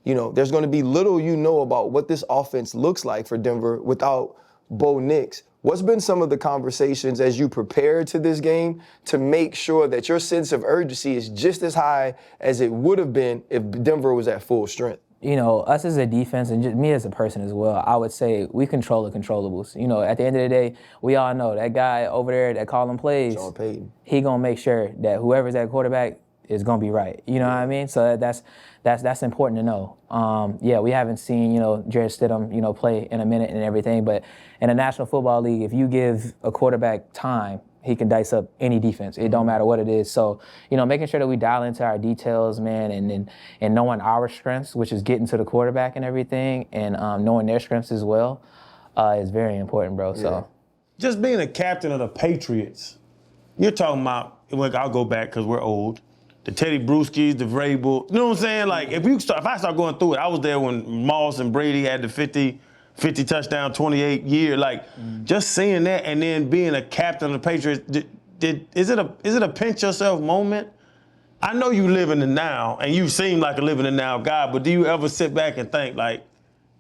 You know, there's going to be little you know about what this offense looks like for Denver without Bo Nix. What's been some of the conversations as you prepare to this game to make sure that your sense of urgency is just as high as it would have been if Denver was at full strength? You know, us as a defense and just me as a person as well, I would say we control the controllables. You know, at the end of the day, we all know that guy over there that calling plays, Sean Payton, he gonna make sure that whoever's at quarterback is gonna be right. You know what I mean? So that's important to know. Yeah, we haven't seen, you know, Jarrett Stidham, you know, play in a minute and everything, but in the National Football League, if you give a quarterback time, he can dice up any defense. It don't matter what it is. So, you know, making sure that we dial into our details, man, and knowing our strengths, which is getting to the quarterback and everything, and knowing their strengths as well, is very important, bro. Yeah. So, just being a captain of the Patriots, you're talking about. Well, I'll go back because we're old. The Teddy Bruschi's, the Vrabel. You know what I'm saying? Like if I start going through it, I was there when Moss and Brady had the 50 touchdown, 28 year. Like just seeing that, and then being a captain of the Patriots. Is it a pinch yourself moment? I know you live in the now, and you seem like a living in the now guy. But do you ever sit back and think like,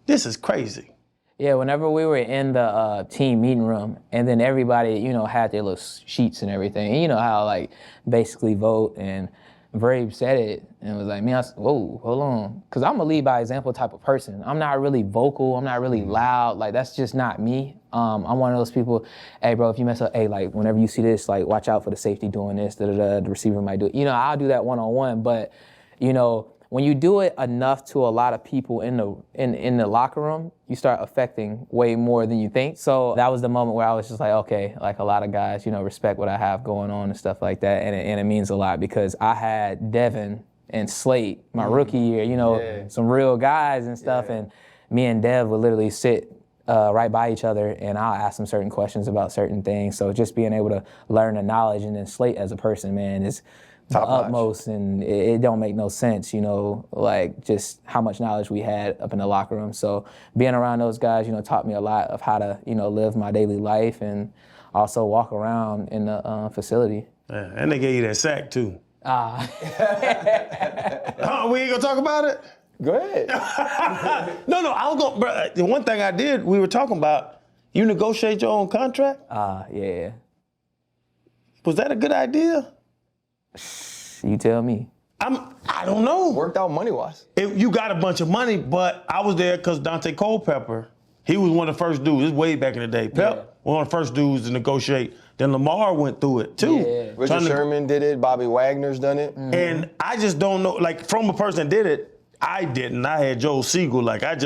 this is crazy? Yeah, whenever we were in the team meeting room, and then everybody, you know, had their little sheets and everything. And you know how like basically vote, and Vrabel said it and was like, man, I said, whoa, hold on. Because I'm a lead by example type of person. I'm not really vocal. I'm not really loud. Like, that's just not me. I'm one of those people, hey, bro, if you mess up, hey, like, whenever you see this, like, watch out for the safety doing this, the receiver might do it. You know, I'll do that one-on-one. But, you know, when you do it enough to a lot of people in the locker room, you start affecting way more than you think. So that was the moment where I was just like, okay, like a lot of guys, you know, respect what I have going on and stuff like that. And it means a lot because I had Devin and Slate my rookie year, you know, some real guys and stuff. And me and Dev would literally sit right by each other, and I'll ask them certain questions about certain things. So just being able to learn the knowledge, and then Slate as a person, man, is the utmost, and it don't make no sense, you know, like just how much knowledge we had up in the locker room. So being around those guys, you know, taught me a lot of how to, you know, live my daily life and also walk around in the facility. Yeah, and they gave you that sack too. We ain't gonna talk about it? Go ahead. No, I was gonna, bro, the one thing I did, we were talking about, you negotiate your own contract? Yeah. Was that a good idea? You tell me. I don't know. Worked out money-wise. You got a bunch of money, but I was there because Dante Culpepper, he was one of the first dudes. This is way back in the day. Pep, one of the first dudes to negotiate. Then Lamar went through it too. Yeah. Richard Sherman did it. Bobby Wagner's done it. Mm-hmm. And I just don't know. Like from a person that did it, I didn't. I had Joe Siegel. Like I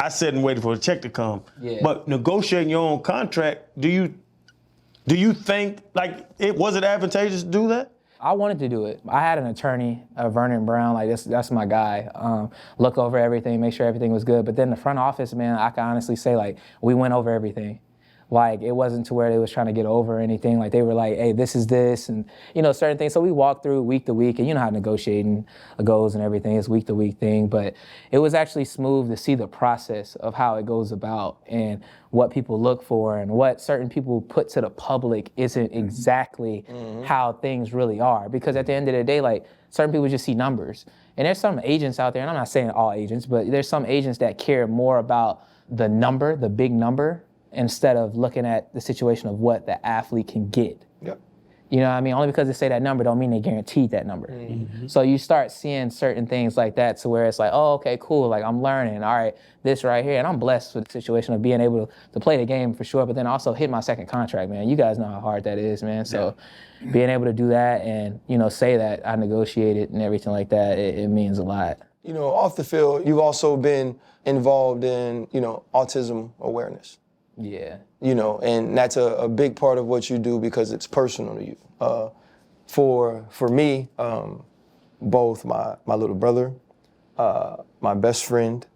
sat and waited for the check to come. Yeah. But negotiating your own contract, do you think like was it advantageous to do that? I wanted to do it. I had an attorney, Vernon Brown, like that's my guy. Look over everything, make sure everything was good. But then the front office, man, I can honestly say like we went over everything. Like it wasn't to where they was trying to get over or anything. Like they were like, hey, this is this, and you know certain things. So we walked through week to week, and you know how negotiating goes and everything. It's week to week thing, but it was actually smooth to see the process of how it goes about and what people look for and what certain people put to the public isn't exactly how things really are. Because at the end of the day, like certain people just see numbers, and there's some agents out there, and I'm not saying all agents, but there's some agents that care more about the number, the big number, instead of looking at the situation of what the athlete can get. Yep. You know what I mean? Only because they say that number don't mean they guaranteed that number. Mm-hmm. So you start seeing certain things like that to where it's like, oh, okay, cool, like I'm learning, all right, this right here. And I'm blessed with the situation of being able to play the game for sure, but then also hit my second contract, man. You guys know how hard that is, man. So being able to do that and, you know, say that I negotiated and everything like that, it means a lot. You know, off the field, you've also been involved in, you know, autism awareness. Yeah. You know, and that's a big part of what you do because it's personal to you. For me, both my little brother, my best friend,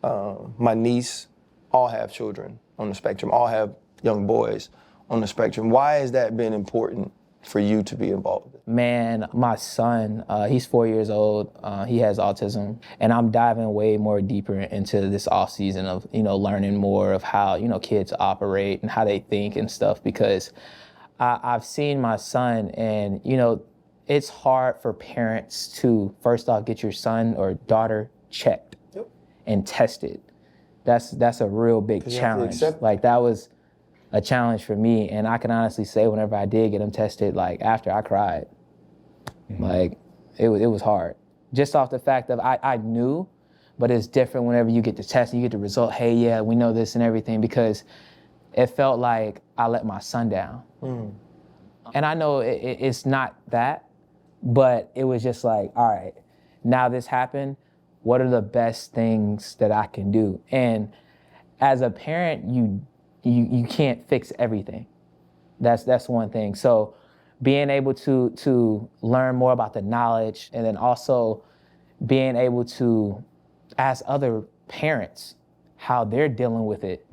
my niece, all have children on the spectrum, all have young boys on the spectrum. Why has that been important for you to be involved with? Man, my son, he's 4 years old. He has autism, and I'm diving way more deeper into this off season of, learning more of how, kids operate and how they think and stuff, because I've seen my son, and, it's hard for parents to, first off, get your son or daughter checked and tested. That's a real big challenge. Like, that was a challenge for me, and I can honestly say whenever I did get them tested, like, after I cried. Like, it was hard. Just off the fact of I knew, but it's different whenever you get the test and you get the result, hey, yeah, we know this and everything, because it felt like I let my son down. And I know it's not that, but it was just like, all right, now this happened, what are the best things that I can do? And as a parent, you can't fix everything. That's one thing. So being able to learn more about the knowledge, and then also being able to ask other parents how they're dealing with it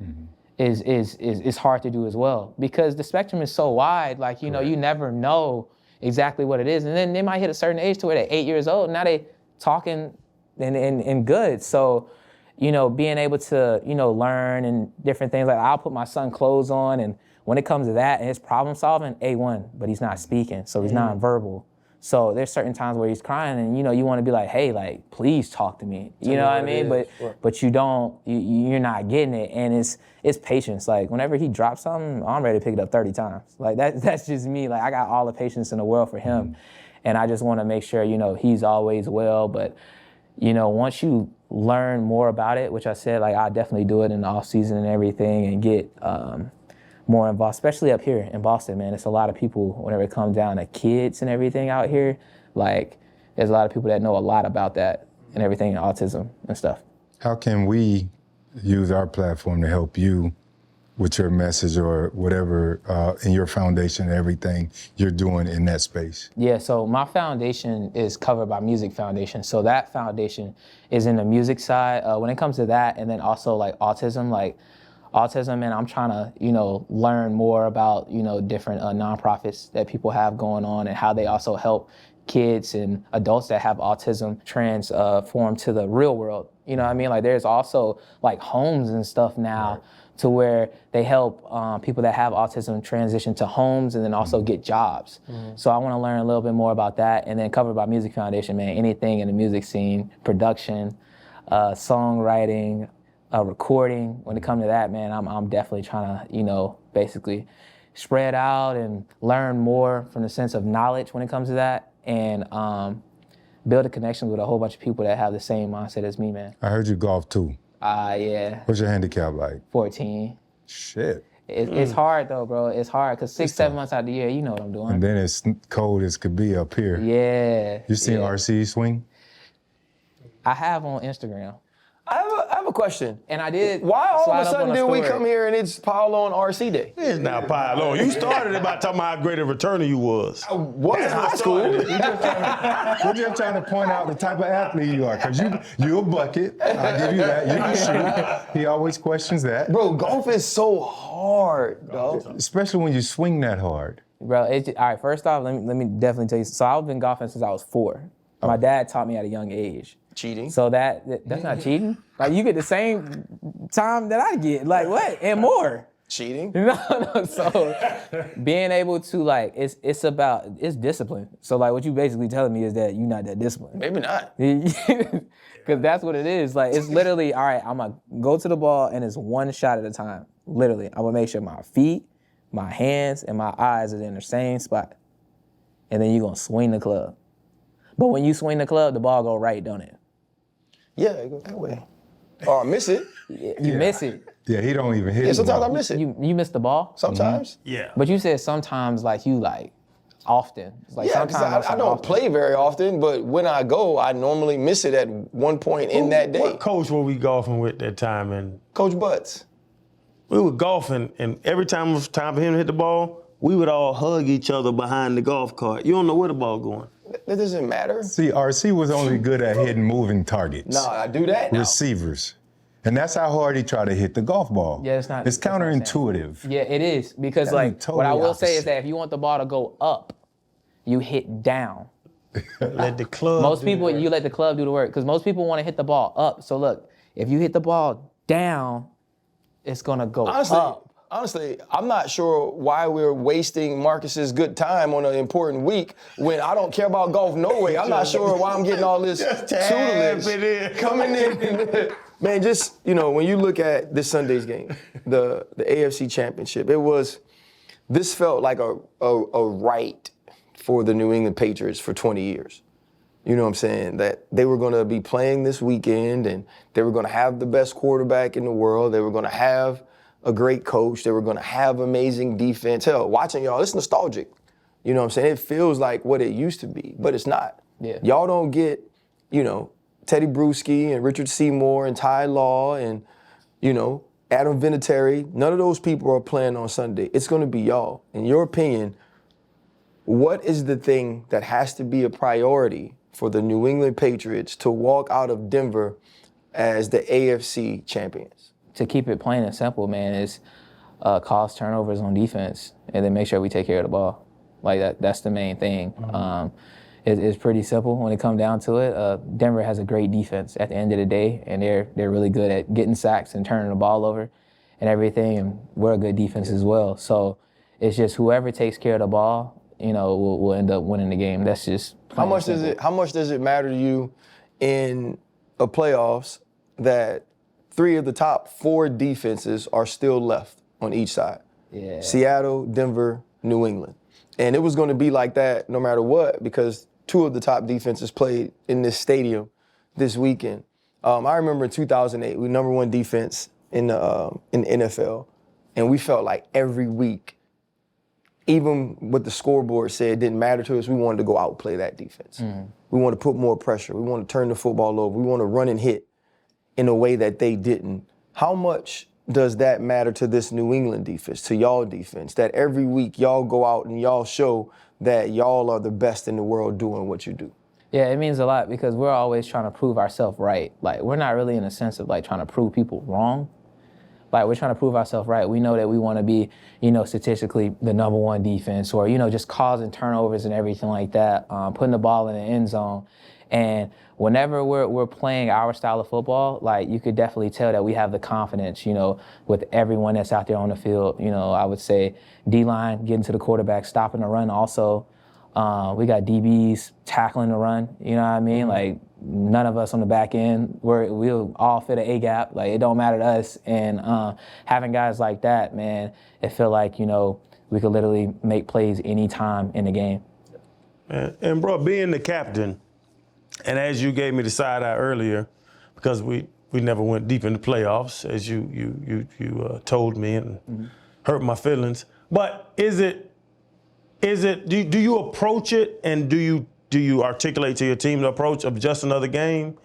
is hard to do as well, because the spectrum is so wide. Like, you never know exactly what it is. And then they might hit a certain age to where they're 8 years old, and now they talking and good. So, being able to, learn and different things. Like, I'll put my son clothes on, and when it comes to that and his problem solving, A1, but he's not speaking, so he's nonverbal. So there's certain times where he's crying, and you want to be like, hey, like, please talk to me. You know what I mean? But you don't, you're not getting it, and it's patience. Like, whenever he drops something, I'm ready to pick it up 30 times. Like, that's just me. Like, I got all the patience in the world for him, and I just want to make sure, he's always well. But, once you learn more about it, which I said, like, I'll definitely do it in the off season and everything, and get more involved, especially up here in Boston, man. It's a lot of people, whenever it comes down to kids and everything out here, like, there's a lot of people that know a lot about that and everything, autism and stuff. How can we use our platform to help you with your message or whatever in your foundation and everything you're doing in that space? Yeah, so my foundation is Covered by Music Foundation. So that foundation is in the music side. When it comes to that, and then also like autism, and I'm trying to, learn more about, different nonprofits that people have going on, and how they also help kids and adults that have autism transform to the real world. You know what I mean? Like, there's also like homes and stuff now to where they help people that have autism transition to homes, and then also get jobs. So I want to learn a little bit more about that. And then Covered by Music Foundation, man, anything in the music scene, production, songwriting, recording. When it comes to that, man, I'm definitely trying to, basically spread out and learn more from the sense of knowledge when it comes to that, and build a connection with a whole bunch of people that have the same mindset as me, man. I heard you golf too. Yeah. What's your handicap like? 14. Shit. It's hard though, bro. It's hard, because 6-7 months out of the year, you know what I'm doing. And then it's cold as could be up here. Yeah. You seen RC swing? I have on Instagram. I have a question. And I did. Why all of slide a up sudden on did we story. come here and it's pile on RC Day? It's not pile on. You started it by talking about how great a returner you was. I was in That's high what school. started it. We're just trying to point out the type of athlete you are, because you're a bucket. I'll give you that. You can shoot. He always questions that. Bro, golf is so hard, dog. Especially when you swing that hard. Bro, all right, first off, let me definitely tell you. So I've been golfing since I was 4. My dad taught me at a young age. Cheating. So that's not cheating. Like, you get the same time that I get. Like, what? And more. Cheating? No. So being able to, like, it's discipline. So, like, what you basically telling me is that you're not that disciplined. Maybe not. Because that's what it is. Like, it's literally, all right, I'm going to go to the ball, and it's one shot at a time. Literally. I'm going to make sure my feet, my hands, and my eyes are in the same spot. And then you're going to swing the club. But when you swing the club, the ball go right, don't it? Yeah, it goes that way. Or I miss it. You miss it. Yeah, he don't even hit Yeah, the sometimes ball. I miss it. You miss the ball? Sometimes. Yeah. But you said sometimes, like, you, like, often. It's like, Yeah, because sometimes I don't often. play very often, but when I go, I normally miss it at one point in that day. What coach were we golfing with that time? And Coach Butts. we were golfing, and every time it was time for him to hit the ball, we would all hug each other behind the golf cart. You don't know where the ball going. That doesn't matter. See, RC was only good at hitting moving targets. No, I do that now. Receivers. And that's how hard he tried to hit the golf ball. Yeah, it's not. It's counterintuitive. Yeah, it is. Because, Totally what I will say is opposite. that if you want the ball to go up, you hit down. Let the club. Most people, you let the club do the work. Because most people want to hit the ball up. So, look, if you hit the ball down, it's going to go up. Honestly, I'm not sure why we're wasting Marcus's good time on an important week when I don't care about golf no way. I'm not sure why I'm getting all this tutelage coming in. Man, just, when you look at this Sunday's game, the AFC Championship, this felt like a right for the New England Patriots for 20 years. You know what I'm saying? That they were going to be playing this weekend and they were going to have the best quarterback in the world. They were going to have a great coach. They were going to have amazing defense. Hell, watching y'all, it's nostalgic. You know what I'm saying? It feels like what it used to be, but it's not. Yeah. Y'all don't get, Teddy Bruschi and Richard Seymour and Ty Law and, Adam Vinatieri. None of those people are playing on Sunday. It's going to be y'all. In your opinion, what is the thing that has to be a priority for the New England Patriots to walk out of Denver as the AFC champions? To keep it plain and simple, man, is cause turnovers on defense and then make sure we take care of the ball. Like that's the main thing. It's pretty simple when it comes down to it. Denver has a great defense at the end of the day, and they're really good at getting sacks and turning the ball over and everything, and we're a good defense as well. So it's just whoever takes care of the ball, will end up winning the game. That's just How much does it matter to you in a playoffs that 3 of the top 4 defenses are still left on each side? Yeah. Seattle, Denver, New England. And it was going to be like that no matter what because 2 of the top defenses played in this stadium this weekend. I remember in 2008, we were #1 defense in the NFL, and we felt like every week, even what the scoreboard said didn't matter to us, we wanted to go outplay that defense. We wanted to put more pressure. We wanted to turn the football over. We want to run and hit in a way that they didn't. How much does that matter to this New England defense, to y'all defense, that every week y'all go out and y'all show that y'all are the best in the world doing what you do? Yeah, it means a lot because we're always trying to prove ourselves right. Like, we're not really in a sense of trying to prove people wrong. Like, we're trying to prove ourselves right. We know that we want to be, statistically the #1 defense or, just causing turnovers and everything like that, putting the ball in the end zone. And whenever we're playing our style of football, you could definitely tell that we have the confidence, with everyone that's out there on the field. I would say D-line getting to the quarterback, stopping the run also. We got DBs tackling the run, you know what I mean? None of us on the back end, we'll all fit an A-gap. It don't matter to us. And having guys like that, man, it feel like, we could literally make plays anytime in the game. And bro, being the captain, and as you gave me the side eye earlier, because we never went deep in the playoffs, as you told me and hurt my feelings. But do you approach it and do you articulate to your team the approach of just another game,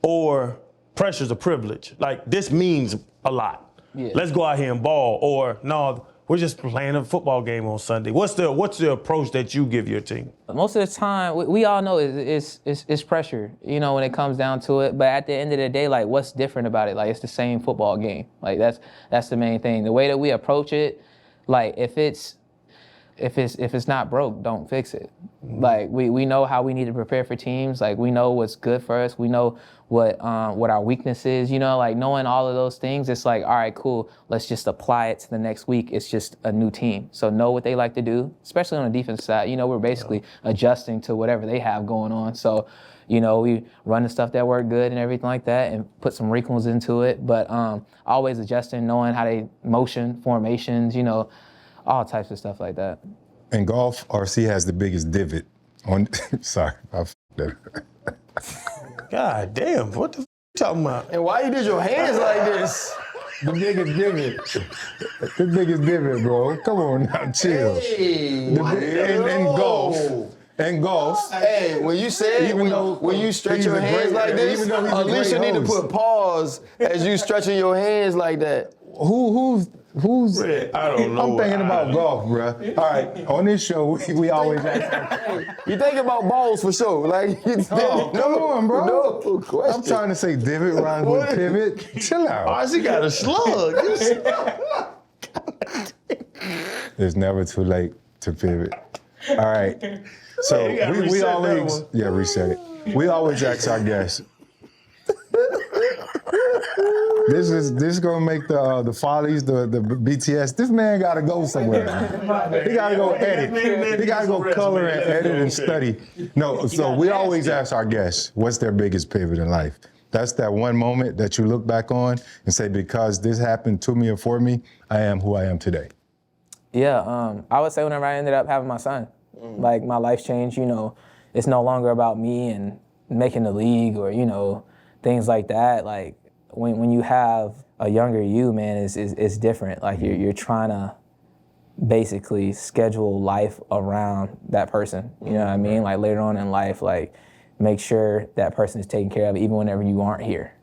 or pressure's a privilege? This means a lot. Yeah. Let's go out here and ball, or no, we're just playing a football game on Sunday. What's the approach that you give your team? Most of the time, we all know it's pressure, when it comes down to it. But at the end of the day, what's different about it? It's the same football game. That's the main thing. The way that we approach it, if it's not broke, don't fix it. We know how we need to prepare for teams. We know what's good for us. We know what our weakness is. Knowing all of those things, it's all right, cool. Let's just apply it to the next week. It's just a new team. So know what they like to do, especially on the defense side. We're basically adjusting to whatever they have going on. So, we run the stuff that worked good and everything like that and put some wrinkles into it. But always adjusting, knowing how they motion, formations, all types of stuff like that. In golf, RC has the biggest divot on. Sorry, I f***ed that. God damn, what the f*** you talking about? And why you did your hands like this? The biggest divot. The biggest divot, bro. Come on now, chill. Hey, In golf. In golf. Hey, when you said when you stretch your hands like this, Alicia need to put pause as you stretching your hands like that. Who's Who's? I don't know. I'm thinking about golf, bruh. All right, on this show, we always ask. You think about balls for sure. Like, Oh, come on, bro. No question. I'm trying to say divot rhymes with pivot. Chill out. Oh, she got a slug. It's never too late to pivot. All right. So you gotta we reset that always one. reset it. We always ask our guests. This is gonna make the follies, the BTS. This man gotta go somewhere. He gotta go edit. He gotta go color and edit and study. No, so we always ask our guests, what's their biggest pivot in life? That's that one moment that you look back on and say, because this happened to me or for me, I am who I am today. Yeah, I would say whenever I ended up having my son, like my life changed. You know, it's no longer about me and making the league or things like that. Like when you have a younger you, man, it's different. Like you're trying to basically schedule life around that person. You know what I mean? Like later on in life, like make sure that person is taken care of even whenever you aren't here.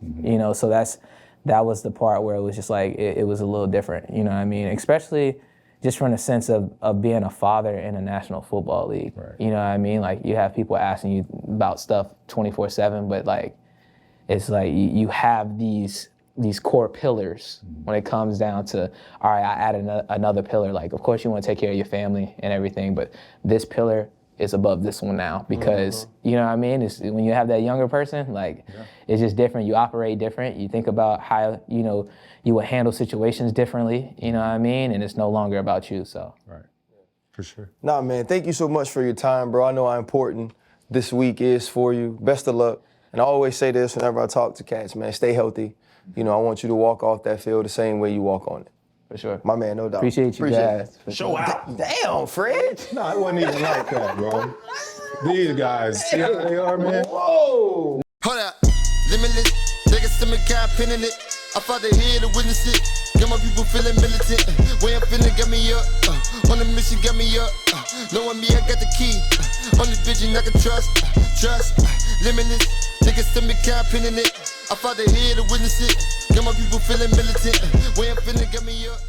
So that was the part where it was just like it was a little different. You know what I mean? Especially just from the sense of being a father in a National Football League. Right. You know what I mean? Like you have people asking you about stuff 24/7, but like it's like you have these core pillars when it comes down to, all right, I added another pillar. Like, of course you want to take care of your family and everything, but this pillar is above this one now because, you know what I mean? It's, when you have that younger person, like, it's just different. You operate different. You think about how, you would handle situations differently, you know what I mean? And it's no longer about you, so. Right, for sure. Nah, man, thank you so much for your time, bro. I know how important this week is for you. Best of luck. And I always say this whenever I talk to cats, man, stay healthy. I want you to walk off that field the same way you walk on it. For sure. My man, no doubt. Appreciate you guys. For Show out. Damn, Fred. No, it wasn't even like that, bro. These guys, see how they are, man? Whoa. Hold up, limitless. Take a stomach, got a pin in it. I fought the head to witness it. Got my people feeling militant. Way I'm feeling got me up. On the mission got me up. Knowing me, I got the key. On this vision I can trust. Limitless. Take a stomach, got a pin in it. I fought the head to witness it. Got my people feeling militant. Way I'm feeling got me up.